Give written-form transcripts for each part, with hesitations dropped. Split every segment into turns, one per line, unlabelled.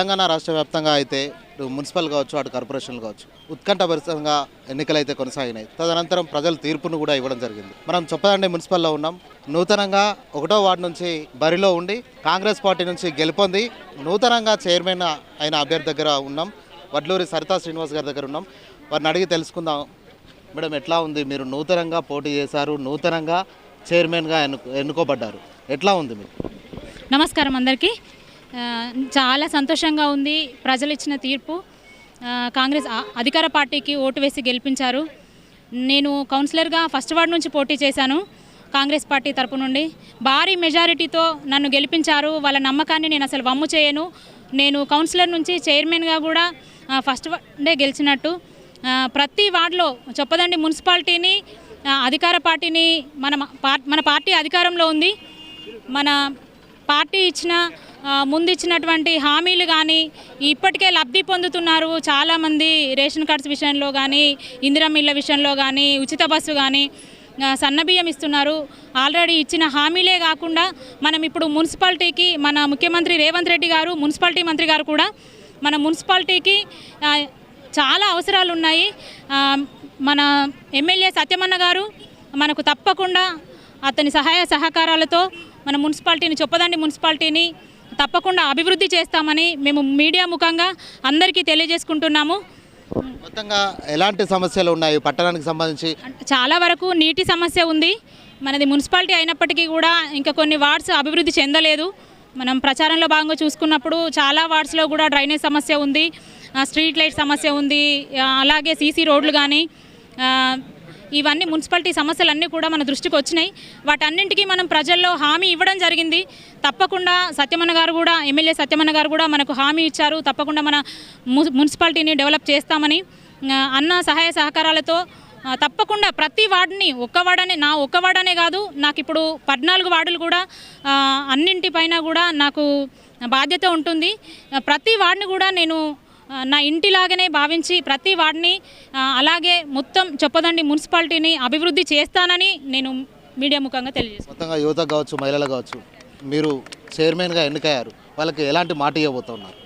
తెలంగాణ రాష్ట్ర వ్యాప్తంగా అయితే ఇటు మున్సిపల్ కావచ్చు, అటు కార్పొరేషన్లు కావచ్చు, ఉత్కంఠభరితంగా ఎన్నికలైతే కొనసాగినాయి. తదనంతరం ప్రజలు తీర్పును కూడా ఇవ్వడం జరిగింది. మనం చొప్పదండి మున్సిపల్లో ఉన్నాం. నూతనంగా 1వ వార్డు నుంచి బరిలో ఉండి కాంగ్రెస్ పార్టీ నుంచి గెలుపొంది నూతనంగా చైర్మన్ అయిన అభ్యర్థి దగ్గర ఉన్నాం. వడ్లూరి సరితా శ్రీనివాస్ గారి దగ్గర ఉన్నాం. వారిని అడిగి తెలుసుకుందాం. మేడం, ఎట్లా ఉంది? మీరు నూతనంగా పోటీ చేశారు, నూతనంగా చైర్మన్గా ఎన్నుకోబడ్డారు. ఎట్లా ఉంది మీకు?
నమస్కారం అందరికీ. చాలా సంతోషంగా ఉంది. ప్రజలు ఇచ్చిన తీర్పు, కాంగ్రెస్ అధికార పార్టీకి ఓటు వేసి గెలిపించారు. నేను కౌన్సిలర్గా ఫస్ట్ వార్డు నుంచి పోటీ చేశాను. కాంగ్రెస్ పార్టీ తరపు నుండి భారీ మెజారిటీతో నన్ను గెలిపించారు. వాళ్ళ నమ్మకాన్ని నేను అసలు వమ్ము చేయను. నేను కౌన్సిలర్ నుంచి చైర్మన్గా కూడా ఫస్ట్ వార్డే గెలిచినట్టు ప్రతి వార్డులో చొప్పదండి మున్సిపాలిటీని అధికార పార్టీని మన పార్టీ అధికారంలో ఉంది. మన పార్టీ ఇచ్చిన ముందు ఇచ్చినటువంటి హామీలు కానీ ఇప్పటికే లబ్ధి పొందుతున్నారు చాలామంది. రేషన్ కార్డ్స్ విషయంలో కానీ, ఇందిరమ్మ ఇళ్ళ విషయంలో కానీ, ఉచిత బస్సు కానీ, సన్నబియ్యం ఇస్తున్నారు. ఆల్రెడీ ఇచ్చిన హామీలే కాకుండా మనం ఇప్పుడు మున్సిపాలిటీకి మన ముఖ్యమంత్రి రేవంత్ రెడ్డి గారు, మున్సిపాలిటీ మంత్రి గారు కూడా మన మున్సిపాలిటీకి చాలా అవసరాలు ఉన్నాయి. మన ఎమ్మెల్యే సత్యమన్న గారు మనకు తప్పకుండా అతని సహాయ సహకారాలతో మన మున్సిపాలిటీని చొప్పదండి మున్సిపాలిటీని తప్పకుండా అభివృద్ధి చేస్తామని మేము మీడియా ముఖంగా అందరికీ తెలియజేసుకుంటున్నాము.
మొత్తంగా ఎలాంటి సమస్యలు ఉన్నాయి పట్టణానికి సంబంధించి?
చాలా వరకు నీటి సమస్య ఉంది. మనది మున్సిపాలిటీ అయినప్పటికీ కూడా ఇంకా కొన్ని వార్డ్స్ అభివృద్ధి చెందలేదు. మనం ప్రచారంలో భాగంగా చూసుకున్నప్పుడు చాలా వార్డ్స్లో కూడా డ్రైనేజ్ సమస్య ఉంది, స్ట్రీట్ లైట్ సమస్య ఉంది, అలాగే సీసీ రోడ్లు కానీ ఇవన్నీ మున్సిపాలిటీ సమస్యలన్నీ కూడా మన దృష్టికి వచ్చినాయి. వాటన్నింటికీ మనం ప్రజల్లో హామీ ఇవ్వడం జరిగింది. తప్పకుండా సత్యమన్న గారు కూడా, ఎమ్మెల్యే సత్యమన్న గారు కూడా మనకు హామీ ఇచ్చారు. తప్పకుండా మన మున్సిపాలిటీని డెవలప్ చేస్తామని అన్న సహాయ సహకారాలతో తప్పకుండా ప్రతి వార్డుని ఒక్క వార్డనే కాదు, నాకు ఇప్పుడు 14 వార్డులు కూడా అన్నింటిపైన కూడా నాకు బాధ్యత ఉంటుంది. ప్రతి వార్డుని కూడా నేను నా ఇంటిలాగానే భావించి ప్రతి వార్డుని అలాగే మొత్తం చొప్పదండి మున్సిపాలిటీని అభివృద్ధి చేస్తానని నేను మీడియా ముఖంగా తెలియజేస్తాను.
మొత్తంగా యువత కావచ్చు, మహిళలు కావచ్చు, మీరు చైర్మన్గా ఎన్నికయ్యారు, వాళ్ళకి ఎలాంటి మాట ఇవ్వబోతున్నారు?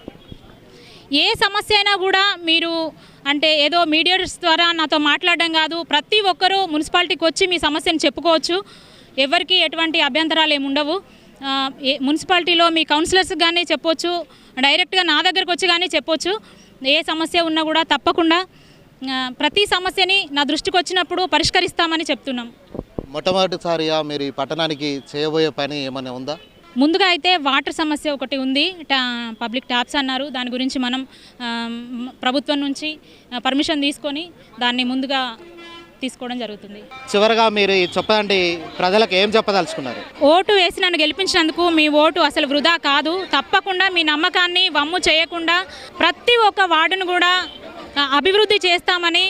ఏ సమస్య అయినా కూడా మీరు అంటే ఏదో మీడియాస్ ద్వారా నాతో మాట్లాడడం కాదు, ప్రతి ఒక్కరూ మున్సిపాలిటీకి వచ్చి మీ సమస్యను చెప్పుకోవచ్చు. ఎవరికి ఎటువంటి అభ్యంతరాలు ఏమి ఉండవు. మున్సిపాలిటీలో మీ కౌన్సిలర్స్కి కానీ చెప్పొచ్చు, డైరెక్ట్గా నా దగ్గరకు వచ్చి కానీ చెప్పొచ్చు. ఏ సమస్య ఉన్నా కూడా తప్పకుండా ప్రతి సమస్యని నా దృష్టికి వచ్చినప్పుడు పరిష్కరిస్తామని చెప్తున్నాం.
మొట్టమొదటిసారిగా మీరు ఈ పట్టణానికి చేయబోయే పని ఏమైనా ఉందా?
ముందుగా అయితే వాటర్ సమస్య ఒకటి ఉంది. పబ్లిక్ ట్యాప్స్ అన్నారు. దాని గురించి మనం ప్రభుత్వం నుంచి పర్మిషన్ తీసుకొని దాన్ని ముందుగా తీసుకోవడం జరుగుతుంది.
చివరగా మీరు ఈ చొప్పదండి ప్రజలకు ఏం చెప్పదలుచుకున్నారు?
ఓటు వేసి నన్ను గెలిపించినందుకు మీ ఓటు అసలు వృధా కాదు. తప్పకుండా మీ నమ్మకాన్ని వమ్ము చేయకుండా ప్రతి ఒక్క వార్డును కూడా అభివృద్ధి చేస్తామని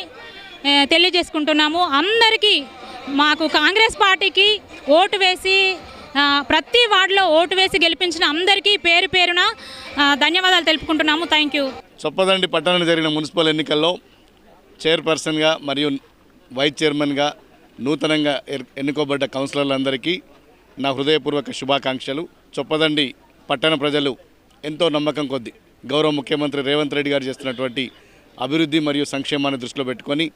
తెలియజేసుకుంటున్నాము. అందరికీ మాకు కాంగ్రెస్ పార్టీకి ఓటు వేసి ప్రతి వార్డులో ఓటు వేసి గెలిపించిన అందరికీ పేరు పేరున ధన్యవాదాలు తెలుపుకుంటున్నాము. Thank you.
చొప్పదండి పట్టణంలో జరిగిన మున్సిపల్ ఎన్నికల్లో చైర్పర్సన్గా మరియు వైస్ చైర్మన్గా నూతనంగా ఎన్నుకోబడ్డ కౌన్సిలర్లందరికీ నా హృదయపూర్వక శుభాకాంక్షలు. చొప్పదండి పట్టణ ప్రజలు ఎంతో నమ్మకం కొద్దీ గౌరవ ముఖ్యమంత్రి రేవంత్ రెడ్డి గారు చేస్తున్నటువంటి అభివృద్ధి మరియు సంక్షేమాన్ని దృష్టిలో పెట్టుకొని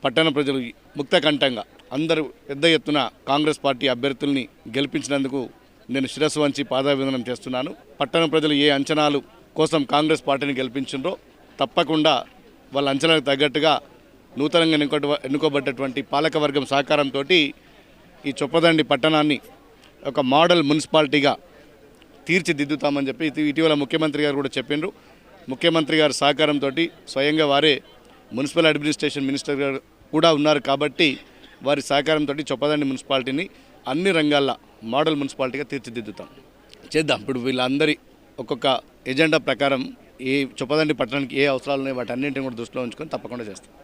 పట్టణ ప్రజలు ముక్తకంఠంగా అందరూ పెద్ద ఎత్తున కాంగ్రెస్ పార్టీ అభ్యర్థుల్ని గెలిపించినందుకు నేను శిరస్సు వంచి పాదాభివందనం చేస్తున్నాను. పట్టణ ప్రజలు ఏ అంచనాలు కోసం కాంగ్రెస్ పార్టీని గెలిపించిండ్రో తప్పకుండా వాళ్ళ అంచనాలకు తగ్గట్టుగా నూతనంగా ఎన్నుకోబడ్డటువంటి పాలకవర్గం సహకారంతో ఈ చొప్పదండి పట్టణాన్ని ఒక మోడల్ మున్సిపాలిటీగా తీర్చిదిద్దుతామని చెప్పి ఇటీవల ముఖ్యమంత్రి గారు కూడా చెప్పిండ్రు. ముఖ్యమంత్రి గారి సహకారంతో స్వయంగా వారే మున్సిపల్ అడ్మినిస్ట్రేషన్ మినిస్టర్ గారు కూడా ఉన్నారు కాబట్టి వారి సహకారంతో చొప్పదండి మున్సిపాలిటీని అన్ని రంగాల్లో మోడల్ మున్సిపాలిటీగా తీర్చిదిద్దుతాం. చేద్దాం. ఇప్పుడు వీళ్ళందరి ఒక్కొక్క ఎజెండా ప్రకారం చొప్పదండి పట్టణానికి ఏ అవసరాలు ఉన్నాయో వాటి అన్నింటిని కూడా దృష్టిలో ఉంచుకొని తప్పకుండా చేస్తాం.